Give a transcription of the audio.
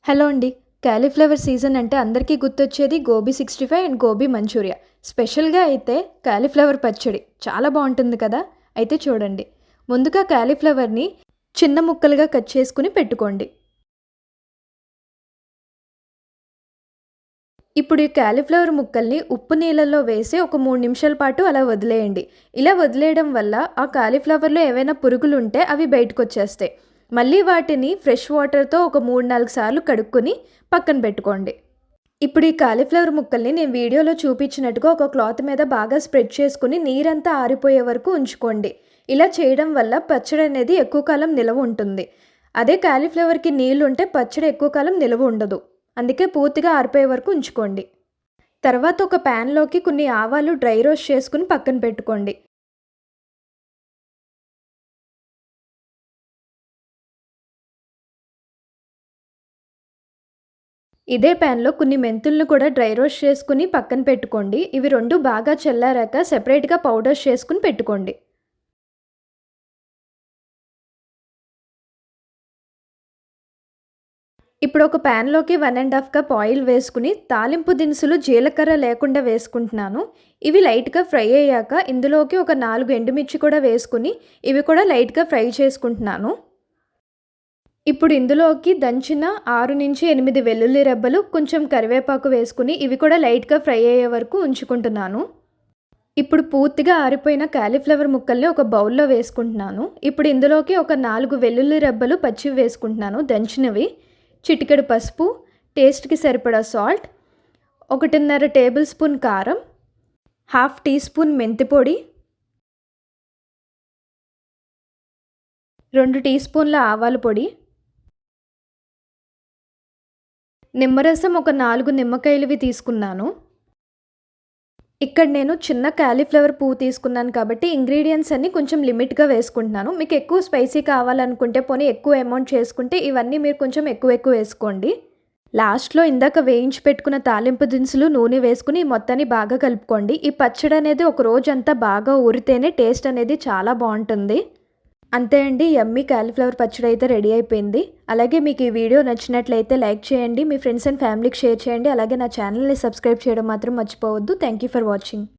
Hello అండి. Cauliflower season అంటే అందరికీ గుర్తొచ్చేది గోబీ 65 అండ్ గోబీ మంచూరియా. స్పెషల్‌గా అయితే కాలీఫ్లవర్ పచ్చడి చాలా బావుంటుంది కదా! అయితే చూడండి. ముందుగా కాలీఫ్లవర్‌ని చిన్న ముక్కలుగా కట్ చేసుకొని పెట్టుకోండి. ఇప్పుడు ఈ కాలీఫ్లవర్ ముక్కల్ని ఉప్పు నీళ్ళల్లో వేసి ఒక 3 నిమిషాల పాటు అలా వదిలేయండి. ఇలా వదిలేయడం వల్ల ఆ కాలీఫ్లవర్‌లో ఏవైనా పురుగులుంటే అవి బయటకొచ్చేస్తాయి. మళ్ళీ వాటిని ఫ్రెష్ వాటర్‌తో ఒక 3, 4 సార్లు కడుక్కొని పక్కన పెట్టుకోండి. ఇప్పుడు ఈ కాలీఫ్లవర్ ముక్కల్ని నేను వీడియోలో చూపించినట్టుగా ఒక క్లాత్ మీద బాగా స్ప్రెడ్ చేసుకొని నీరంతా ఆరిపోయే వరకు ఉంచుకోండి. ఇలా చేయడం వల్ల పచ్చడి అనేది ఎక్కువ కాలం నిలవ ఉంటుంది. అదే కాలీఫ్లవర్‌కి నీళ్లుంటే పచ్చడి ఎక్కువ కాలం నిలవ ఉండదు. అందుకే పూర్తిగా ఆరిపోయే వరకు ఉంచుకోండి. తర్వాత ఒక ప్యాన్‌లోకి కొన్ని ఆవాలు డ్రై రోస్ట్ చేసుకొని పక్కన పెట్టుకోండి. ఇదే ప్యాన్‌లో కొన్ని మెంతులను కూడా డ్రై రోస్ట్ చేసుకొని పక్కన పెట్టుకోండి. ఇవి 2 బాగా చల్లారాక సెపరేట్‌గా పౌడర్స్ చేసుకొని పెట్టుకోండి. ఇప్పుడు ఒక ప్యాన్‌లోకి 1 ½ కప్ ఆయిల్ వేసుకొని తాలింపు దినుసులు జీలకర్ర లేకుండా వేసుకుంటున్నాను. ఇవి లైట్‌గా ఫ్రై అయ్యాక ఇందులోకి ఒక 4 ఎండుమిర్చి కూడా వేసుకొని ఇవి కూడా లైట్‌గా ఫ్రై చేసుకుంటున్నాను. ఇప్పుడు ఇందులోకి దంచిన 6-8 వెల్లుల్లి రెబ్బలు, కొంచెం కరివేపాకు వేసుకొని ఇవి కూడా లైట్‌గా ఫ్రై అయ్యే వరకు ఉంచుకుంటున్నాను. ఇప్పుడు పూర్తిగా ఆరిపోయిన కాలీఫ్లవర్ ముక్కల్ని ఒక బౌల్‌లో వేసుకుంటున్నాను. ఇప్పుడు ఇందులోకి ఒక 4 వెల్లుల్లి రెబ్బలు పచ్చివి వేసుకుంటున్నాను దంచినవి. చిటికెడు పసుపు, టేస్ట్‌కి సరిపడా సాల్ట్, 1.5 టేబుల్ స్పూన్ కారం, హాఫ్ టీ స్పూన్ మెంతి పొడి, 2 టీ స్పూన్ల ఆవాల పొడి, నిమ్మరసం ఒక 4 నిమ్మకాయలవి తీసుకున్నాను. ఇక్కడ నేను చిన్న కాలీఫ్లవర్ పువ్వు తీసుకున్నాను కాబట్టి ఇంగ్రీడియెంట్స్ అన్నీ కొంచెం లిమిట్‌గా వేసుకుంటున్నాను. మీకు ఎక్కువ స్పైసీ కావాలనుకుంటే పోనీ ఎక్కువ అమౌంట్ చేసుకుంటే ఇవన్నీ మీరు కొంచెం ఎక్కువ వేసుకోండి. లాస్ట్‌లో ఇందాక వేయించి పెట్టుకున్న తాలింపు దినుసులు, నూనె వేసుకొని ఈ మొత్తాన్ని బాగా కలుపుకోండి. ఈ పచ్చడి అనేది ఒక రోజంతా బాగా ఊరితేనే టేస్ట్ అనేది చాలా బావుంటుంది. అంతే అండి, యమ్మీ కాలీఫ్లవర్ పచ్చడి అయితే రెడీ అయిపోయింది. అలాగే మీకు ఈ వీడియో నచ్చినట్లయితే లైక్ చేయండి, మీ ఫ్రెండ్స్ అండ్ ఫ్యామిలీకి షేర్ చేయండి. అలాగే నా ఛానల్‌ని సబ్స్క్రైబ్ చేయడం మాత్రం మర్చిపోవద్దు. Thank you for watching.